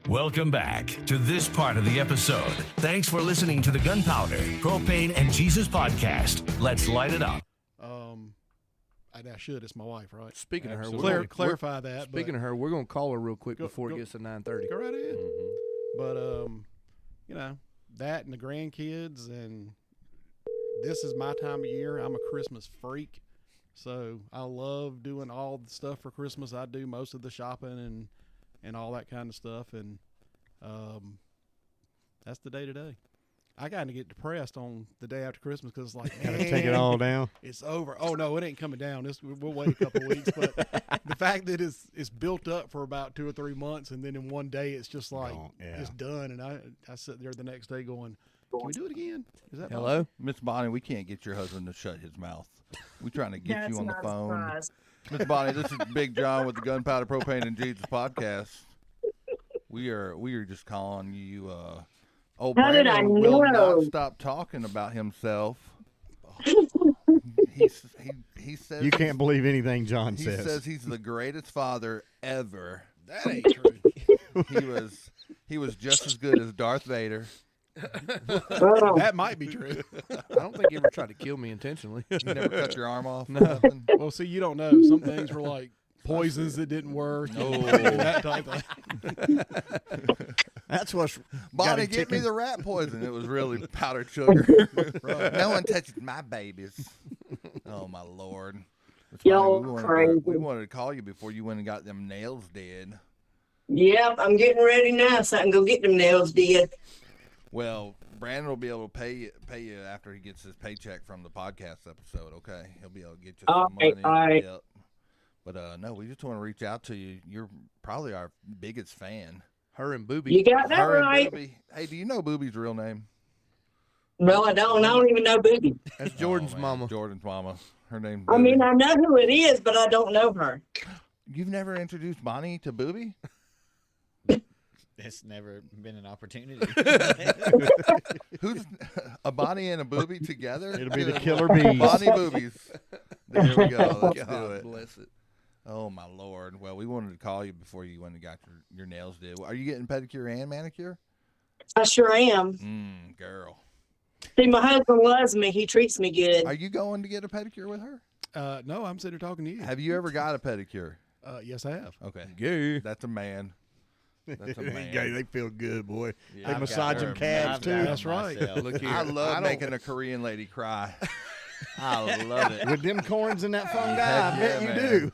Welcome back to this part of the episode. Thanks for listening to the Gunpowder, Propane and Jesus podcast. Let's light it up. I should. It's my wife, right? Speaking of her, clarify that. Speaking of her, we're gonna call her real quick before it gets to 9:30. Go right ahead. But that and the grandkids, and this is my time of year. I'm a Christmas freak, so I love doing all the stuff for Christmas. I do most of the shopping and all that kind of stuff, and that's the day today. I got to get depressed on the day after Christmas because it's like, gotta take it all down. It's over. Oh no, it ain't coming down. We'll wait a couple of weeks. But the fact that it's built up for about 2 or 3 months, and then in one day it's just like it's done. And I sit there the next day going, can we do it again? Is that hello, Miss Bonnie? We can't get your husband to shut his mouth. We're trying to get you on the phone. Miss Bonnie, this is Big John with the Gunpowder, Propane, and Jesus podcast. We are just calling you. Brandon will not stop talking about himself. He says you can't believe anything John says. He says he's the greatest father ever. That ain't true. He was just as good as Darth Vader. That might be true. I don't think he ever tried to kill me intentionally. You never cut your arm off? No. Well, see, you don't know. Some things were like poisons that didn't work. No. That type of thing. That's what's Bonnie, give me the rat poison. It was really powdered sugar. Right. No one touches my babies. Oh, my Lord. Y'all crazy. We wanted to call you before you went and got them nails did. Yep, I'm getting ready now so I can go get them nails did. Well, Brandon will be able to pay you after he gets his paycheck from the podcast episode, okay? He'll be able to get you some money. All right. Yep. But, no, we just want to reach out to you. You're probably our biggest fan. Her and Booby. You got that Her right. Booby. Hey, do you know Booby's real name? No, I don't. I don't even know Booby. That's Jordan's mama. Jordan's mama. Her name's I mean, I know who it is, but I don't know her. You've never introduced Bonnie to Booby? It's never been an opportunity. Who's a Bonnie and a Booby together? It'll be the killer bees. Bonnie Boobies. There we go. Let's do God it. bless it. Oh, my Lord. Well, we wanted to call you before you went and got your nails did. Are you getting pedicure and manicure? I sure am. Girl. See, my husband loves me. He treats me good. Are you going to get a pedicure with her? No, I'm sitting here talking to you. Have you ever got a pedicure? Yes, I have. Okay. Yeah. That's a man. That's a man. They feel good, boy. Yeah, they massage them calves, too. That's right. Look here. I love making a Korean lady cry. I love it. With them corns in that fungi, Heck I bet yeah, you man. do.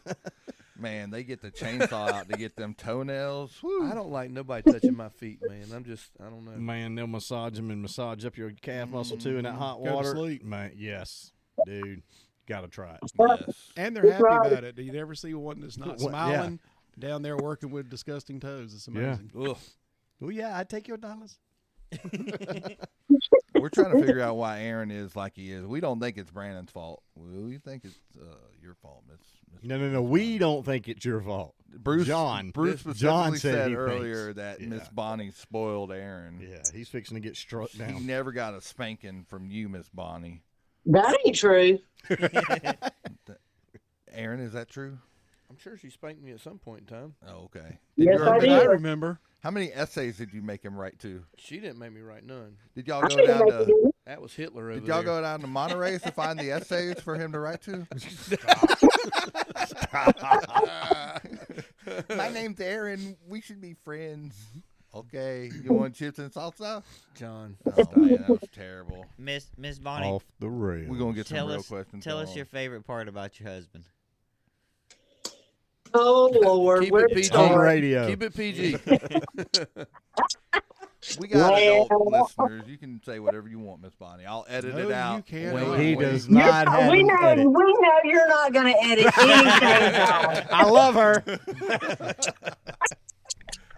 Man, they get the chainsaw out to get them toenails. Woo. I don't like nobody touching my feet, man. I don't know. Man, they'll massage them and massage up your calf muscle, too, in that hot Go to water. sleep. Man, yes, dude. Got to try it. Yes. And they're happy about it. Do you ever see one that's not What- smiling down there working with disgusting toes? It's amazing. Ugh. Oh, yeah, I'd take your dollars. We're trying to figure out why Aaron is like he is. We don't think it's Brandon's fault. We think it's your fault, Miss. No. We don't think it's your fault. Bruce specifically John said he earlier thinks. that Yeah. Miss Bonnie spoiled Aaron. Yeah, he's fixing to get struck He down. never got a spanking from you, Miss Bonnie. That ain't true. Aaron, is that true? I'm sure she spanked me at some point in time. Oh, okay. Yes, I I did. remember. How many essays did you make him write to? She didn't make me write none. Did y'all I go didn't down make to? you. That was Hitler over Did y'all there. go down to Monterey to find the essays for him to write to? My name's Aaron. We should be friends. Okay. You want chips and salsa? John. Oh, man, that was terrible. Miss Bonnie, Off the rails. We're going to get some tell real us questions. tell going us your favorite part about your husband. Oh, Lord. Keep Where it to PG. on start? radio. Keep it PG. We got adult Well- listeners. You can say whatever you want, Miss Bonnie. I'll edit No, it out. you can't. Wait, He wait. does not have we an know edit. you're not going to edit anything out. I love her.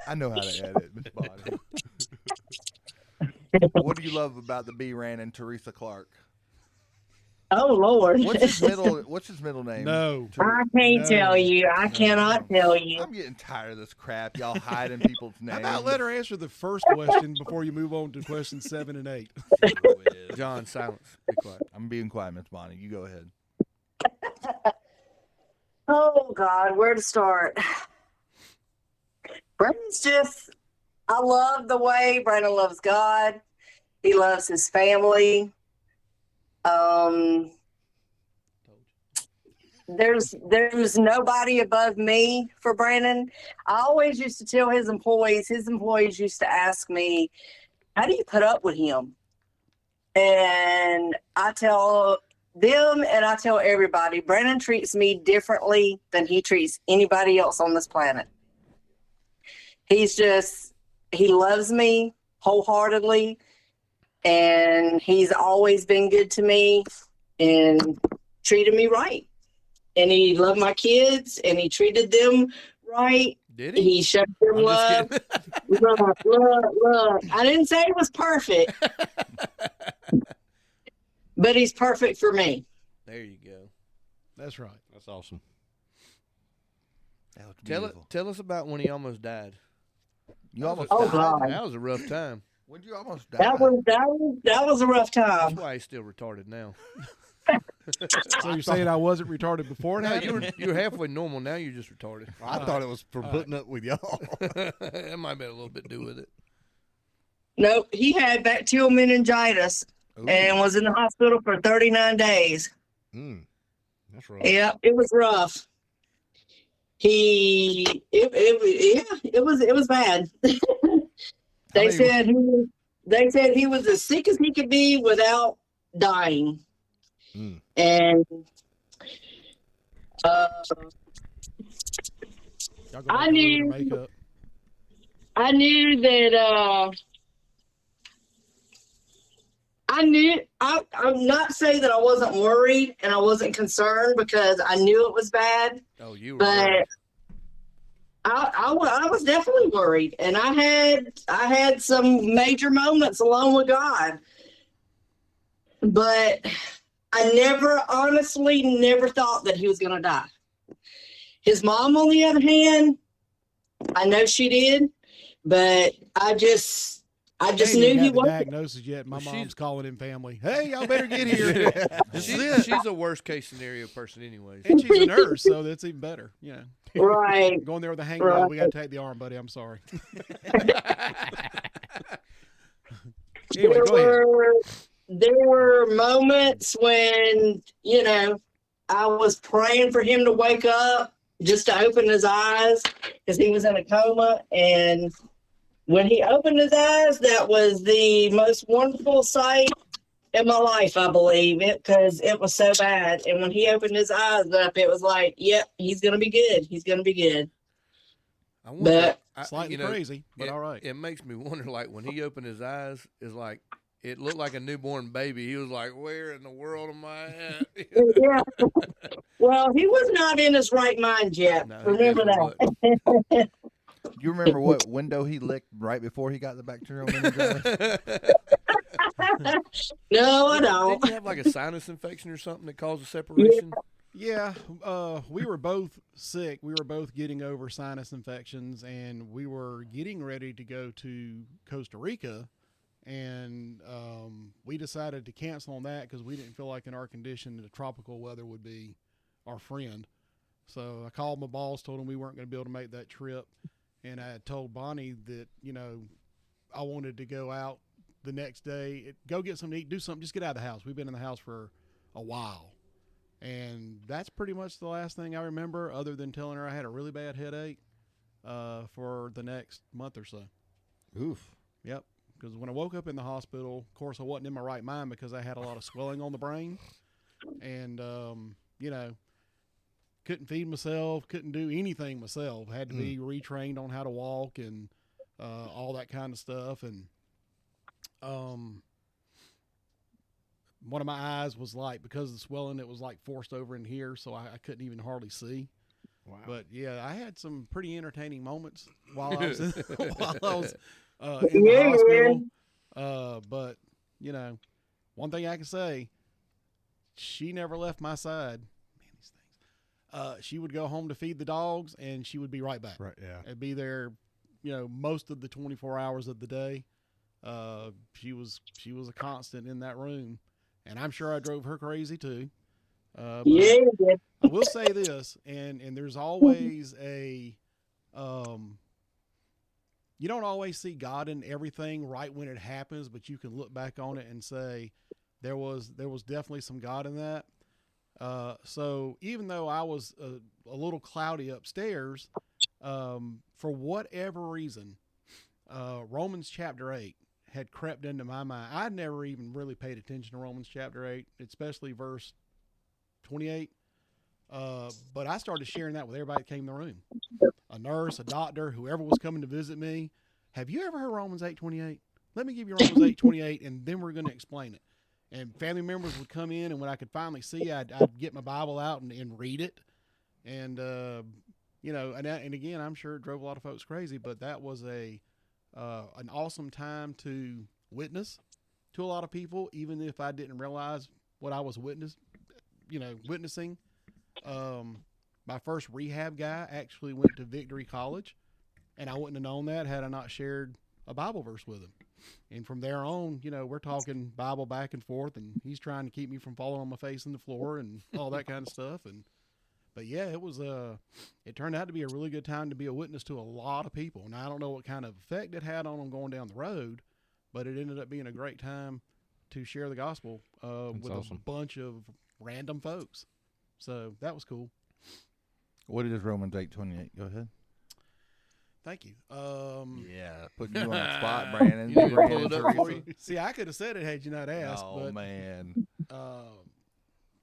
I know how to edit, Miss Bonnie. What do you love about the B-Ran and Teresa Clark? Oh, Lord. What's his middle name? No. I can't No. tell you. I cannot tell you. I'm getting tired of this crap. Y'all hiding people's names. How about let her answer the first question before you move on to questions 7 and 8? John, silence. Be quiet. I'm being quiet, Miss Bonnie. You go ahead. Oh, God. Where to start? Brandon's just I love the way Brandon loves God. He loves his family. There's nobody above me for Brandon. I always used to tell his employees used to ask me, how do you put up with him? And I tell them and I tell everybody, Brandon treats me differently than he treats anybody else on this planet. He loves me wholeheartedly, and he's always been good to me and treated me right. And he loved my kids, and he treated them right. Did he? He showed them love. Love. I didn't say he was perfect, but he's perfect for me. There you go. That's right. That's awesome. That was beautiful. Tell us about when he almost died. You almost Oh, died. God. That was a rough time. When you almost die? That was a rough That's time. why he's still retarded now. So you're saying I wasn't retarded before No, now? you're halfway normal now. You're just retarded. I thought it was for putting up with y'all. That might have been a little bit to do with it. Nope, he had bacterial meningitis and was in the hospital for 39 days. That's right. Yeah, it was rough. It was bad. They said he was as sick as he could be without dying. And I knew that I'm not saying that I wasn't worried and I wasn't concerned, because I knew it was bad. Oh, you were. But I was definitely worried, and I had some major moments alone with God. But I honestly never thought that he was going to die. His mom, on the other hand, I know she did, but I just knew he wasn't. Diagnosis yet. My mom's calling him family. Hey, y'all better get here. She's a worst case scenario person, anyways. And she's a nurse, so that's even better. Yeah. Right. Going there with a hangnail. We got to take the arm, buddy. I'm sorry. Anyway, go ahead. There were moments when, I was praying for him to wake up, just to open his eyes, because he was in a coma. And when he opened his eyes, that was the most wonderful sight in my life, I believe, because it was so bad. And when he opened his eyes up, it was like, yep, he's going to be good. He's going to be good. I wonder, Slightly crazy, but all right. It makes me wonder, like, when he opened his eyes, it looked like a newborn baby. He was like, where in the world am I at? Yeah. Well, he was not in his right mind yet. No, remember that. You remember what window he licked right before he got the bacterial meningitis? No, I don't. Did you have like a sinus infection or something that caused a separation? Yeah, we were both sick. We were both getting over sinus infections, and we were getting ready to go to Costa Rica. And we decided to cancel on that because we didn't feel like in our condition the tropical weather would be our friend. So I called my boss, told him we weren't going to be able to make that trip. And I told Bonnie that, I wanted to go out the next day, go get something to eat, do something, just get out of the house. We've been in the house for a while. And that's pretty much the last thing I remember, other than telling her I had a really bad headache for the next month or so. Oof. Yep. Because when I woke up in the hospital, of course, I wasn't in my right mind because I had a lot of swelling on the brain. And, couldn't feed myself, couldn't do anything myself. Had to be retrained on how to walk and all that kind of stuff. And one of my eyes was like, because of the swelling, it was like forced over in here, so I couldn't even hardly see. Wow. But, yeah, I had some pretty entertaining moments while I was in the hospital. But, one thing I can say, she never left my side. Man, these things. She would go home to feed the dogs, and she would be right back. Right, yeah. And be there, most of the 24 hours of the day. She was a constant in that room, and I'm sure I drove her crazy too. Yeah. I will say this, and there's always you don't always see God in everything right when it happens, but you can look back on it and say there was definitely some God in that. So even though I was a little cloudy upstairs, for whatever reason, Romans chapter 8 had crept into my mind. I'd never even really paid attention to Romans chapter 8, especially verse 28. But I started sharing that with everybody that came in the room. A nurse, a doctor, whoever was coming to visit me. Have you ever heard Romans 8:28? Let me give you Romans 8:28, and then we're going to explain it. And family members would come in, and when I could finally see, I'd get my Bible out and read it. And, and again, I'm sure it drove a lot of folks crazy, but that was an awesome time to witness to a lot of people, even if I didn't realize what I was witnessing. My first rehab guy actually went to Victory College, and I wouldn't have known that had I not shared a Bible verse with him. And from there on, we're talking Bible back and forth, and he's trying to keep me from falling on my face in the floor and all that kind of stuff. But yeah, it turned out to be a really good time to be a witness to a lot of people. And I don't know what kind of effect it had on them going down the road, but it ended up being a great time to share the gospel with awesome. A bunch of random folks. So that was cool. What is Romans 8:28? Go ahead. Thank you. Yeah, putting you on the spot, Brannon. You need to pull it up for you. See, I could have said it had you not asked. Oh, but, man.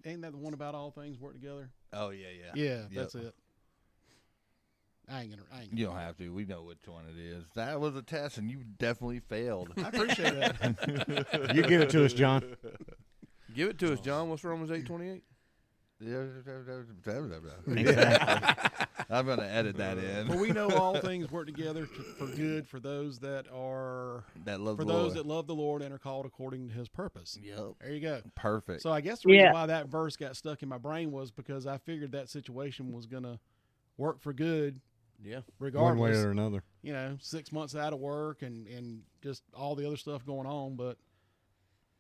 Ain't that the one about all things work together? Oh, yeah. Yeah, that's it. I ain't gonna. You don't have to. We know which one it is. That was a test, and you definitely failed. I appreciate that. You give it to us, John. Give it to us, John. What's Romans 8:28? I'm going to edit that in. For we know all things work together for good for those that love the Lord and are called according to His purpose. Yep. There you go. Perfect. So I guess the reason why that verse got stuck in my brain was because I figured that situation was going to work for good. Yeah. Regardless. One way or another. 6 months out of work and just all the other stuff going on, but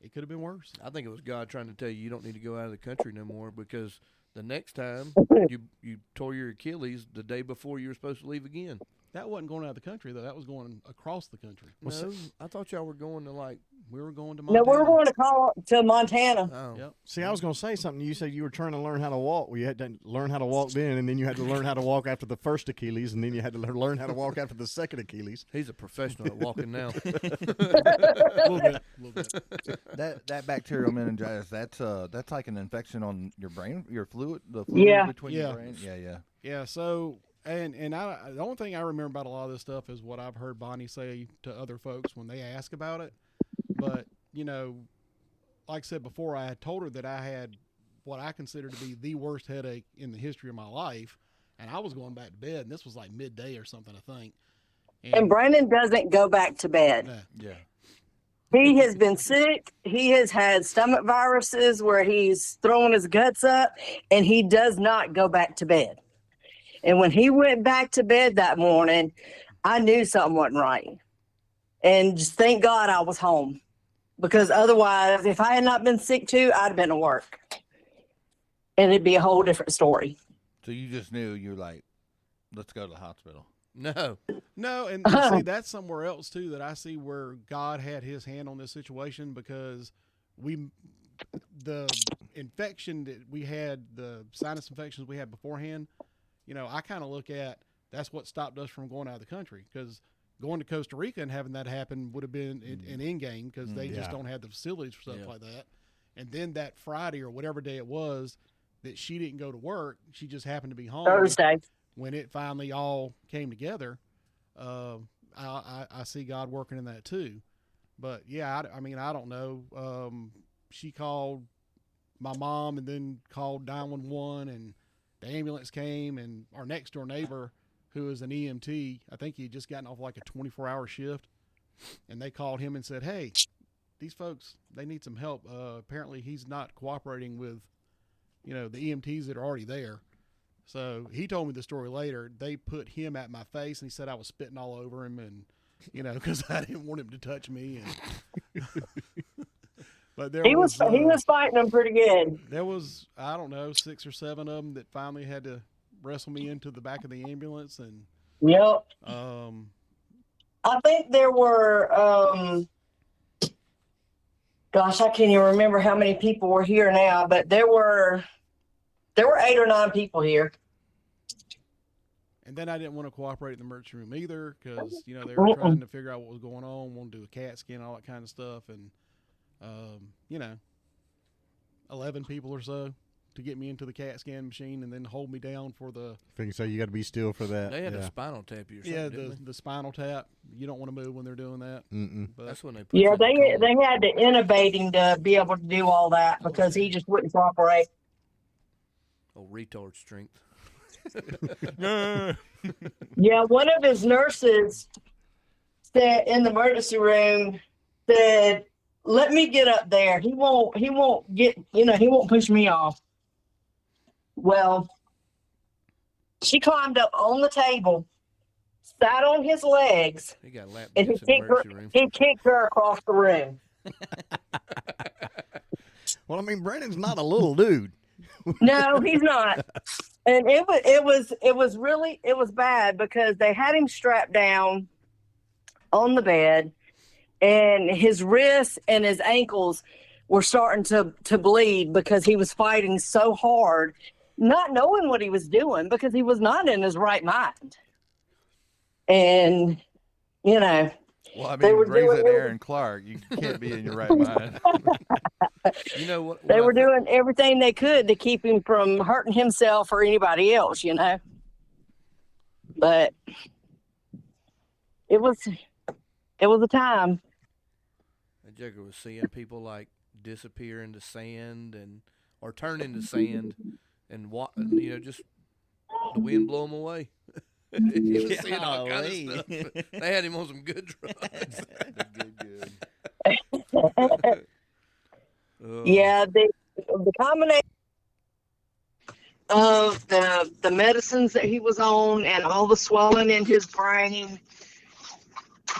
it could have been worse. I think it was God trying to tell you don't need to go out of the country no more, because the next time you tore your Achilles the day before you were supposed to leave again. That wasn't going out of the country, though. That was going across the country. No, I thought y'all were going to we were going to Montana. No, we were going to Montana. Oh. Yep. See, I was going to say something. You said you were trying to learn how to walk. Well, you had to learn how to walk then, and then you had to learn how to walk after the first Achilles, and then you had to learn how to walk after the second Achilles. He's a professional at walking now. A little bit. That bacterial meningitis, that's like an infection on your brain, your fluid, the fluid between your brain. Yeah. Yeah. So, and the only thing I remember about a lot of this stuff is what I've heard Bonnie say to other folks when they ask about it. But like I said before, I had told her that I had what I consider to be the worst headache in the history of my life, and I was going back to bed, and this was like midday or something, I think. And Brannon doesn't go back to bed. Yeah. He has been sick. He has had stomach viruses where he's throwing his guts up, and he does not go back to bed. And when he went back to bed that morning, I knew something wasn't right. And just thank God I was home, because otherwise, if I had not been sick too, I'd have been to work, and it'd be a whole different story. So you just knew, you're like, let's go to the hospital. No, and see, that's somewhere else too that I see where God had His hand on this situation, because the infection that we had, the sinus infections we had beforehand, I kind of look at that's what stopped us from going out of the country, because going to Costa Rica and having that happen would have been an end game, because they just don't have the facilities for stuff like that. And then that Friday or whatever day it was that she didn't go to work, she just happened to be home. Thursday. When it finally all came together, I see God working in that too. But yeah, I mean, I don't know. She called my mom and then called 911, and the ambulance came, and our next door neighbor, who is an EMT, I think he had just gotten off like a 24-hour shift, and they called him and said, hey, these folks, they need some help. Apparently he's not cooperating with, the EMTs that are already there. So he told me the story later. They put him at my face, and he said I was spitting all over him, and, because I didn't want him to touch me. And but he was fighting them pretty good. There was, I don't know, 6 or 7 of them that finally had to wrestle me into the back of the ambulance, and I think there were, gosh, I can't even remember how many people were here now, but there were 8 or 9 people here. And then I didn't want to cooperate in the emergency room either because, you know, they were trying to figure out what was going on, want to do a CAT scan, all that kind of stuff. And, you know, 11 people or so to get me into the CAT scan machine and then hold me down for the. So you got to be still for that. They had a spinal tap you or something. Yeah, the spinal tap. You don't want to move when they're doing that. But that's when they put they had to intubate him to be able to do all that because he just wouldn't cooperate. Oh, retard strength. Yeah, one of his nurses said in the emergency room said, "Let me get up there. He won't get, you know, he won't push me off." Well, she climbed up on the table, sat on his legs, He got lap and dance in the emergency room. he kicked her across the room. Well, I mean, Brandon's not a little dude. No, he's not. And it was bad because they had him strapped down on the bed, and his wrists and his ankles were starting to bleed because he was fighting so hard, not knowing what he was doing because he was not in his right mind. And, you know. Well, I mean, raising Aaron Clark, you can't be in your right mind. You know what? They were doing everything they could to keep him from hurting himself or anybody else, you know. But it was a time. That joker was seeing people like disappear into sand or turn into sand, and you know, just the wind blow them away. He was seeing all kinds of stuff. They had him on some good drugs. good. Yeah, the combination of the medicines that he was on and all the swelling in his brain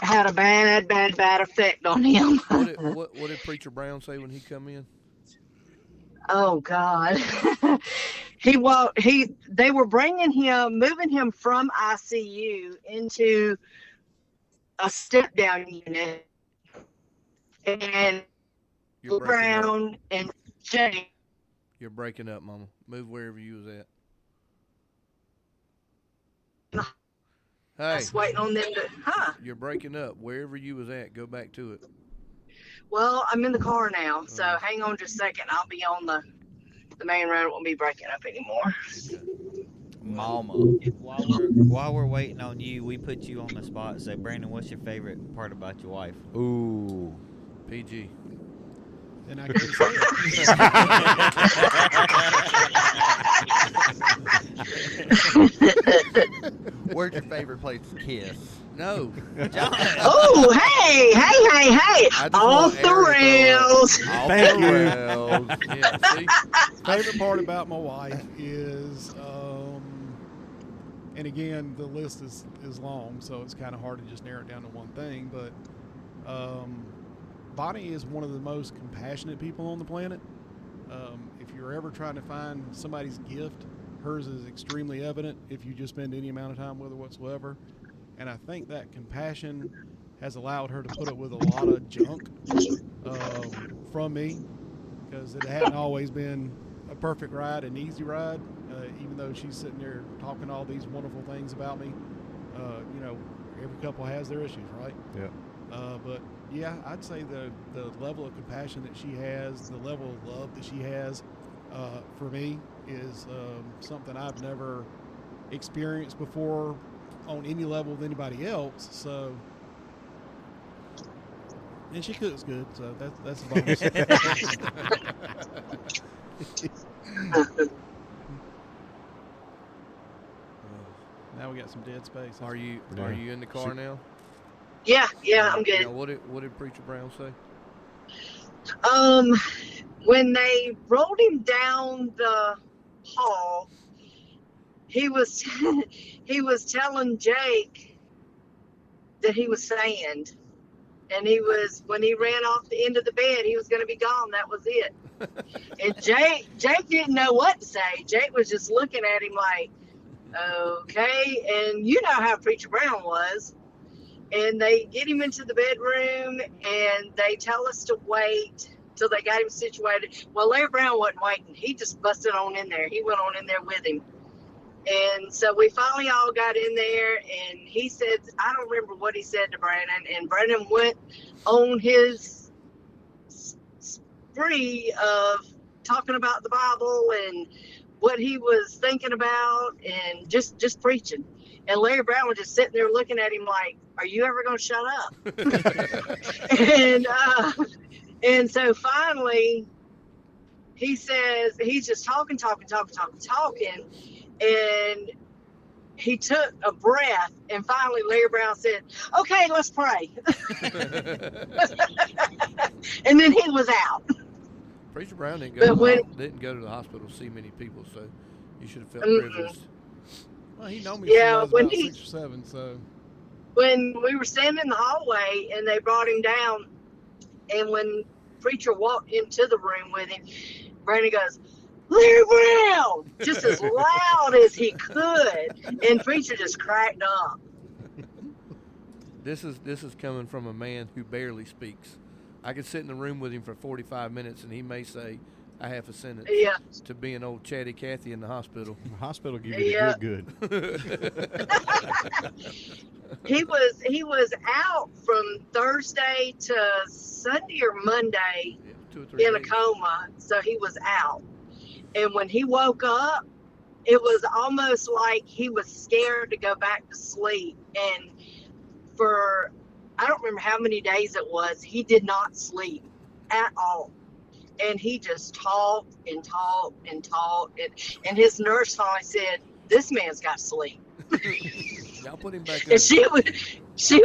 had a bad effect on him. What did Preacher Brown say when he come in? Oh God. They were moving him from ICU into a step down unit, and Brown and Jay. You're breaking up, Mama. Move wherever you was at. Hey, Just waiting on them to. You're breaking up. Wherever you was at, go back to it. Well, I'm in the car now, so hang on just a second. I'll be on the main road. It won't be breaking up anymore. Mama. While we're waiting on you, we put you on the spot. Say, Brandon, what's your favorite part about your wife? Ooh, PG. And I can't say it. Where's your favorite place to kiss? No. Oh, hey. Off the rails. Thank you. Yeah, see? favorite part about my wife is, and again, the list is long, so it's kind of hard to just narrow it down to one thing, but Bonnie is one of the most compassionate people on the planet. If you're ever trying to find somebody's gift, hers is extremely evident if you just spend any amount of time with her whatsoever. And I think that compassion has allowed her to put up with a lot of junk from me, because it hadn't always been a perfect ride, an easy ride, even though she's sitting there talking all these wonderful things about me. You know, every couple has their issues, right? Yeah. But yeah, I'd say the level of compassion that she has, the level of love that she has for me is something I've never experienced before on any level with anybody else. So, and she cooks good, so that's a bonus. Now we got some dead space. Are you in the car now? Yeah, I'm good. Now, what did Preacher Brown say? When they rolled him down the hall, he was telling Jake that he was sand, and when he ran off the end of the bed, he was going to be gone. That was it. And Jake didn't know what to say. Jake was just looking at him like, okay. And you know how Preacher Brown was. And they get him into the bedroom, and they tell us to wait till they got him situated. Well, Larry Brown wasn't waiting. He just busted on in there. He went on in there with him. And so we finally all got in there, and he said, I don't remember what he said to Brannon, and Brannon went on his spree of talking about the Bible and what he was thinking about and just preaching. And Larry Brown was just sitting there looking at him like, are you ever going to shut up? And so finally he says, he's just talking. And he took a breath, and finally Larry Brown said, okay, let's pray. And then he was out. Preacher Brown didn't go to the hospital to see many people, so you should have felt privileged. Well, he known me since I was about 6 or 7, so. When we were standing in the hallway and they brought him down, and when Preacher walked into the room with him, Brannon goes, Larry Brown, just as loud as he could, and Preacher just cracked up. This is coming from a man who barely speaks. I could sit in the room with him for 45 minutes, and he may say a half a sentence. Yeah. To being old Chatty Cathy in the hospital. The hospital give you the good. He was out from Thursday to Sunday or Monday in a coma, so he was out. And when he woke up, it was almost like he was scared to go back to sleep. And for, I don't remember how many days it was, he did not sleep at all. And he just talked and talked and talked. And his nurse finally said, this man's got to sleep. Y'all put him back And she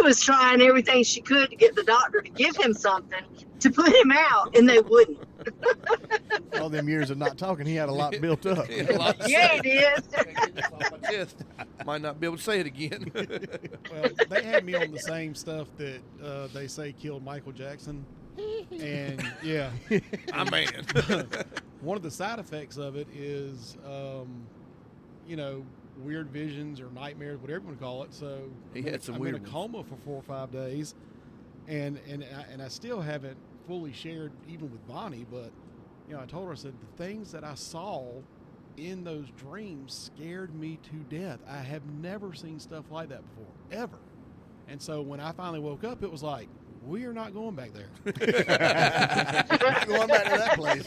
was trying everything she could to get the doctor to give him something to put him out, and they wouldn't. All them years of not talking, he had a lot built up. Yeah, he did. Might not be able to say it again. Well, they had me on the same stuff that they say killed Michael Jackson. And, yeah. Man. One of the side effects of it is, weird visions or nightmares, whatever you want to call it. So he had some I'm weird in a coma for 4 or 5 days, and I still haven't fully shared even with Bonnie. But I told her, I said, the things that I saw in those dreams scared me to death. I have never seen stuff like that before, ever. And so when I finally woke up, it was like, we are not going back there. Not going back to that place.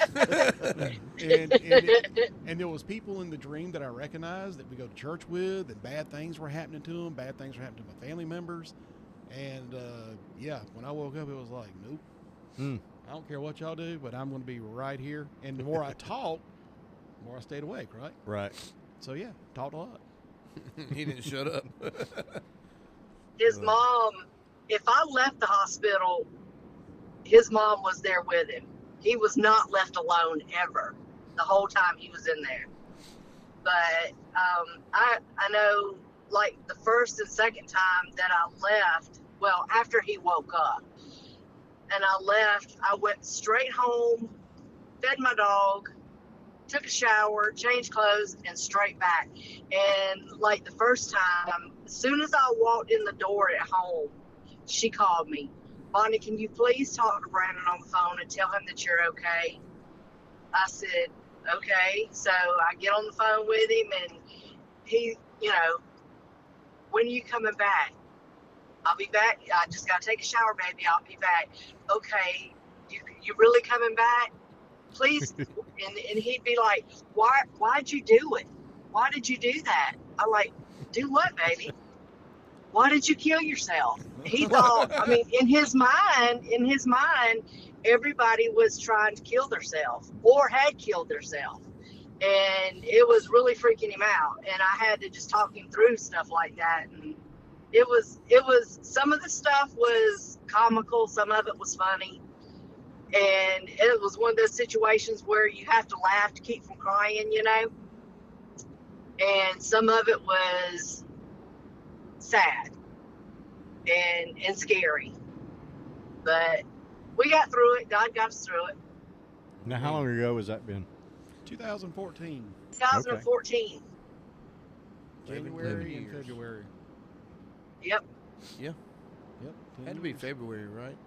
And there was people in the dream that I recognized that we go to church with, and bad things were happening to them. Bad things were happening to my family members. And, when I woke up, it was like, nope. I don't care what y'all do, but I'm going to be right here. And the more I talked, the more I stayed awake, right? Right. So, yeah, talked a lot. He didn't shut up. His mom, if I left the hospital, his mom was there with him. He was not left alone ever, the whole time he was in there. But I know, like, the first and second time that I left, well, after he woke up, and I left, I went straight home, fed my dog, took a shower, changed clothes, and straight back. And, like, the first time, as soon as I walked in the door at home, she called me. Bonnie, can you please talk to Brannon on the phone and tell him that you're okay? I said, okay. So I get on the phone with him, and he, when are you coming back? I'll be back. I just got to take a shower, baby. I'll be back. Okay. You really coming back? Please. And he'd be like, why'd you do it? Why did you do that? I'm like, do what, baby? Why did you kill yourself? He thought, in his mind, everybody was trying to kill themselves or had killed themselves. And it was really freaking him out. And I had to just talk him through stuff like that. And it was, some of the stuff was comical. Some of it was funny. And it was one of those situations where you have to laugh to keep from crying, And some of it was sad and scary, but we got through it. God got us through it. Now, how long ago has that been? 2014. 2014. January and February. Yep. Yeah. Had to be February, right?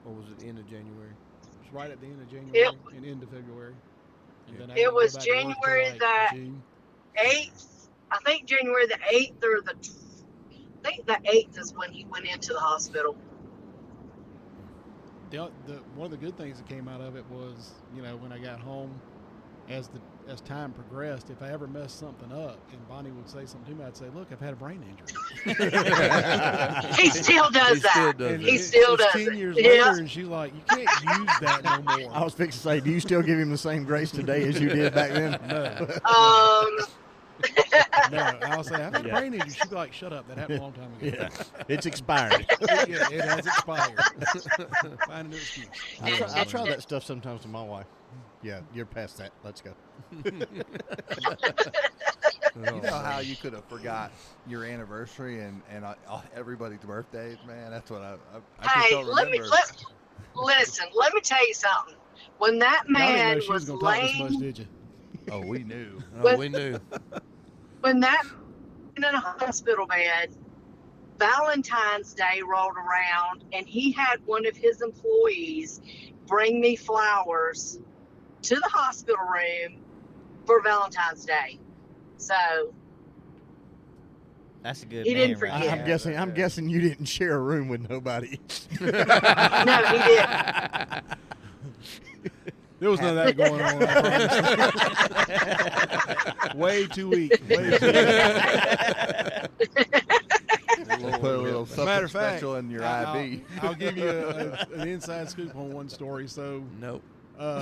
Or was it end of January? It was right at the end of January and end of February. And then I didn't It was go back to work till, January like, June. 8th. I think January the 8th or I think the 8th is when he went into the hospital. One of the good things that came out of it was, when I got home, as time progressed, if I ever messed something up and Bonnie would say something to me, I'd say, "Look, I've had a brain injury." He still does that. He still does 10 it. years later, and she's like, "You can't use that no more." I was fixing to say, do you still give him the same grace today as you did back then? No. No, I'll say, "I've had a brain injury." She'd be like, "Shut up, that happened a long time ago." Yeah, it's expired. It has expired. Find a new excuse. I try that stuff sometimes with my wife. Yeah, you're past that. Let's go. You know how you could have forgot your anniversary and everybody's birthdays, man? That's what I just don't remember. Listen, let me tell you something. When that man was laying... Much, did you? Oh, we knew. We knew. When that in a hospital bed, Valentine's Day rolled around, and he had one of his employees bring me flowers to the hospital room for Valentine's Day. So that's a good. He didn't right forget. there. I'm guessing you didn't share a room with nobody. No, he didn't. There was none of that going on. I promise. Way too weak. Way too weak. Put a little something Matter of fact, special in your IV. I'll give you an inside scoop on one story. So, Nope. Nope.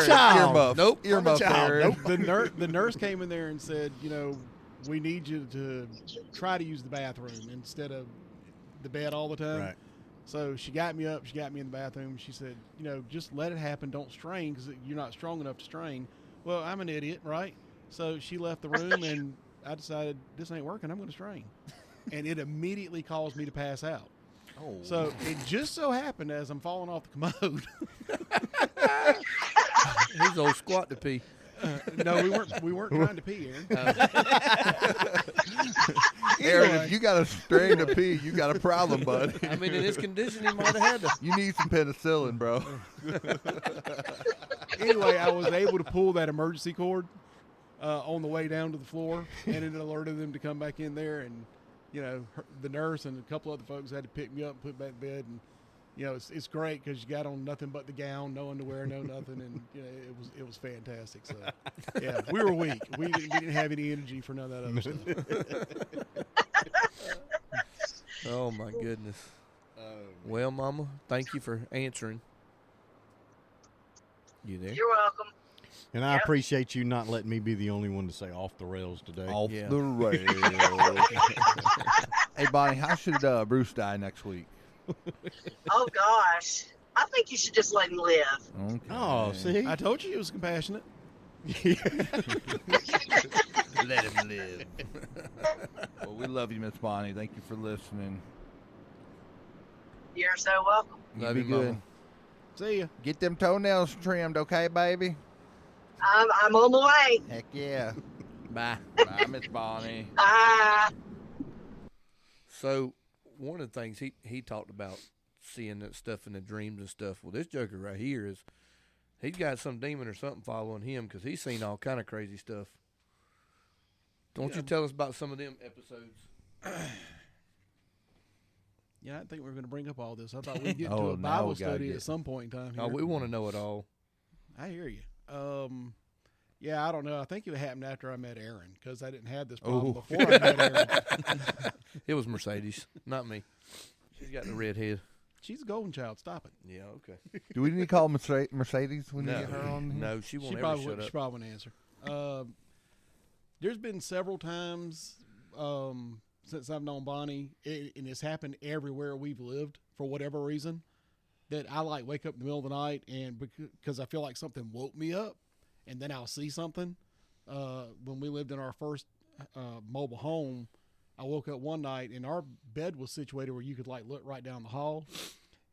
Child. Nope. Earmuff. Nope. The nurse came in there and said, we need you to try to use the bathroom instead of the bed all the time. Right. So she got me up. She got me in the bathroom. She said, just let it happen. Don't strain because you're not strong enough to strain. Well, I'm an idiot, right? So she left the room, and I decided this ain't working. I'm going to strain. And it immediately caused me to pass out. Oh. So it just so happened as I'm falling off the commode. He's old squat to pee. No, we weren't trying to pee, Aaron. Aaron, if you got a strain to pee, you got a problem, bud. I mean, in his condition, he might have had to. You need some penicillin, bro. Anyway, I was able to pull that emergency cord on the way down to the floor, and it alerted them to come back in there. And the nurse and a couple other folks had to pick me up and put me back in bed. And it's great because you got on nothing but the gown, no underwear, no nothing, and it was fantastic. So yeah, we were weak. We didn't have any energy for none of that other stuff. Oh my goodness. Well, Mama, thank you for answering. You there? You're welcome. And I appreciate you not letting me be the only one to say off the rails today. Off Yeah. the rails. Hey, Bonnie, how should Bruce die next week? Oh, gosh. I think you should just let him live. Okay. Oh, see? I told you he was compassionate. Let him live. Well, we love you, Miss Bonnie. Thank you for listening. You're so welcome. You Love be you, good. Mama. See ya. Get them toenails trimmed, okay, baby? I'm on the way. Heck yeah. Bye. Bye, Miss Bonnie. So, one of the things he talked about seeing that stuff in the dreams and stuff. Well, this joker right here he's got some demon or something following him because he's seen all kind of crazy stuff. Don't you tell us about some of them episodes? Yeah, I think we were going to bring up all this. I thought we'd get Oh, to a now Bible we gotta study get- at some point in time. Here. Oh, we want to know it all. I hear you. Yeah, I don't know. I think it happened after I met Aaron because I didn't have this problem Oh. before I met Aaron. It was Mercedes, not me. She's got the red head. She's a golden child. Stop it. Yeah, okay. Do we need to call Mercedes when No, you get her on here? no, she won't She ever probably shut wouldn't. up. She probably wouldn't answer. There's been several times since I've known Bonnie, and it's happened everywhere we've lived for whatever reason, that I wake up in the middle of the night and because I feel like something woke me up, and then I'll see something. When we lived in our first mobile home, I woke up one night and our bed was situated where you could look right down the hall.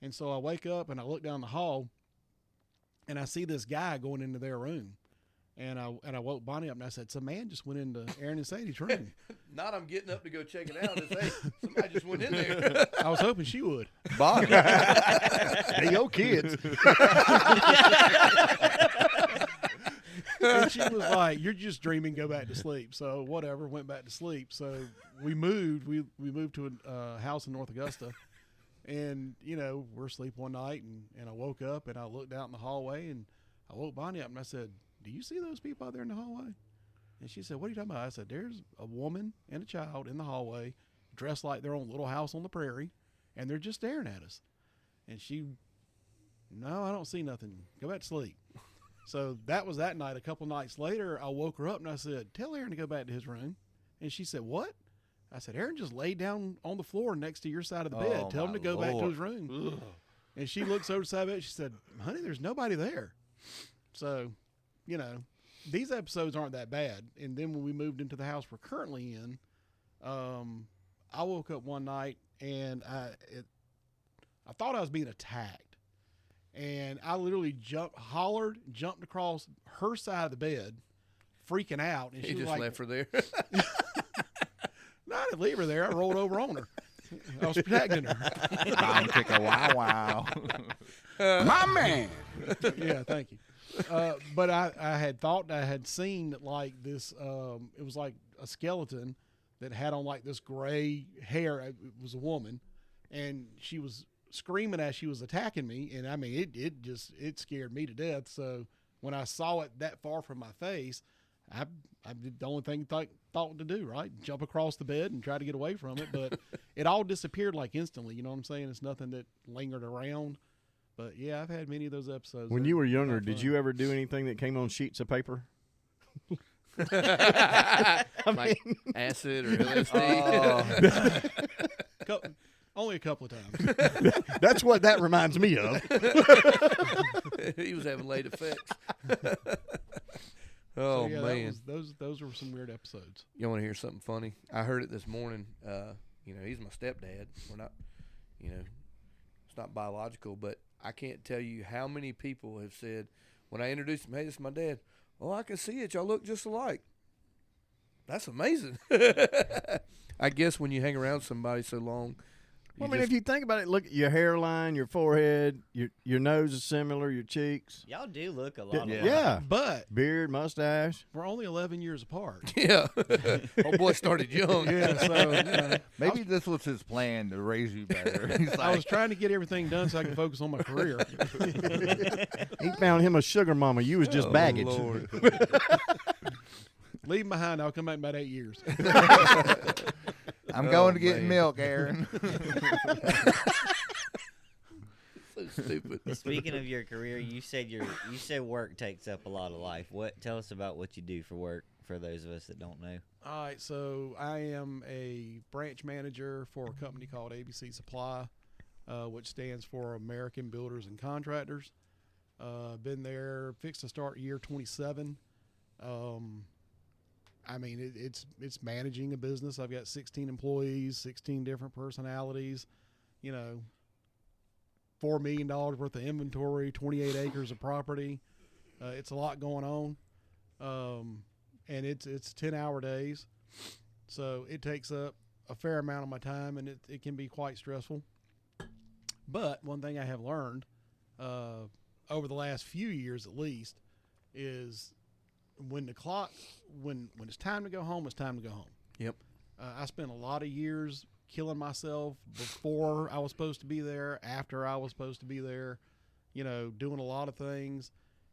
And so I wake up and I look down the hall and I see this guy going into their room. And I woke Bonnie up and I said, some man just went into Aaron and Sadie's room. Not I'm getting up to go check it out. It's, hey, somebody just went in there. I was hoping she would. Bonnie. Hey, yo, kids. And she was like, you're just dreaming, go back to sleep. So whatever, went back to sleep. So we moved. We moved to a house in North Augusta. And, you know, we're asleep one night and I woke up and I looked out in the hallway and I woke Bonnie up and I said, do you see those people out there in the hallway? And she said, what are you talking about? I said, there's a woman and a child in the hallway dressed like their own little house on the prairie, and they're just staring at us. And she, no, I don't see nothing. Go back to sleep. So that was that night. A couple nights later, I woke her up and I said, tell Aaron to go back to his room. And she said, what? I said, Aaron just laid down on the floor next to your side of the bed. Tell him to go back to his room. Ugh. And she looks over the side of it. She said, honey, there's nobody there. So, you know, these episodes aren't that bad. And then when we moved into the house we're currently in, I woke up one night and I thought I was being attacked. And I literally jumped across her side of the bed, freaking out. And she just was like, left her there. No, I didn't leave her there. I rolled over on her. I was protecting her. I'll take a wow. My man. Yeah, thank you. But I had thought I had seen like this, it was like a skeleton that had on like this gray hair. It was a woman, and she was screaming as she was attacking me. And I mean, it scared me to death. So when I saw it that far from my face, I did the only thing I thought to do, right? Jump across the bed and try to get away from it. But it all disappeared like instantly. You know what I'm saying? It's nothing that lingered around. But yeah, I've had many of those episodes. When you were younger, did you ever do anything that came on sheets of paper? Like acid or LSD? Only a couple of times. That's what that reminds me of. He was having late effects. So, yeah, man, those were some weird episodes. You want to hear something funny? I heard it this morning. You know, he's my stepdad. We're not, you know, it's not biological, but I can't tell you how many people have said when I introduced him, hey, this is my dad. Oh, I can see it. Y'all look just alike. That's amazing. I guess when you hang around somebody so long. Well, I mean, if you think about it, look at your hairline, your forehead, your nose is similar, your cheeks. Y'all do look a lot alike. Yeah. But beard, mustache. we're only 11 years apart. Yeah. Old boy started young. Yeah, so Maybe this was his plan to raise you better. He's like, I was trying to get everything done so I could focus on my career. He found him a sugar mama. You was just baggage. Lord. Leave him behind. I'll come back in about 8 years. I'm going to get milk, Aaron. So stupid. Speaking of your career, you said work takes up a lot of life. Tell us about what you do for work for those of us that don't know. All right, so I am a branch manager for a company called ABC Supply, which stands for American Builders and Contractors. Been there, fixed to start year 27. I mean, it's managing a business. I've got 16 employees, 16 different personalities, you know, $4 million worth of inventory, 28 acres of property. It's a lot going on. And it's 10-hour days. So it takes up a fair amount of my time, and it can be quite stressful. But one thing I have learned over the last few years at least is when it's time to go home, it's time to go home. Yep. I spent a lot of years killing myself before I was supposed to be there, after I was supposed to be there, you know, doing a lot of things,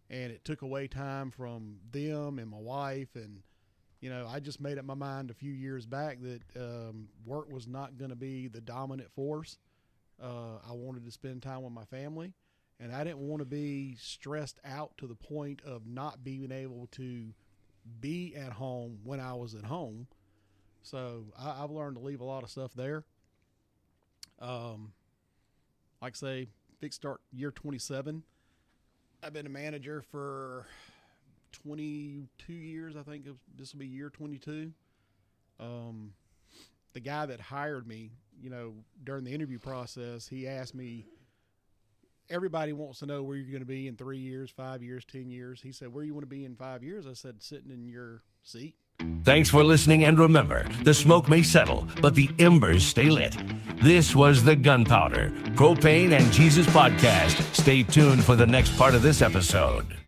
and it took away time from them and my wife. And, you know, I just made up my mind a few years back that work was not going to be the dominant force. I wanted to spend time with my family. And I didn't want to be stressed out to the point of not being able to be at home when I was at home. So I've learned to leave a lot of stuff there. Like I say, fixed start year 27. I've been a manager for 22 years. I think this will be year 22. The guy that hired me, you know, during the interview process, he asked me, everybody wants to know where you're going to be in 3 years, 5 years, 10 years. He said, where you want to be in 5 years? I said, sitting in your seat. Thanks for listening, and remember, the smoke may settle, but the embers stay lit. This was the Gunpowder, Propane and Jesus podcast. Stay tuned for the next part of this episode.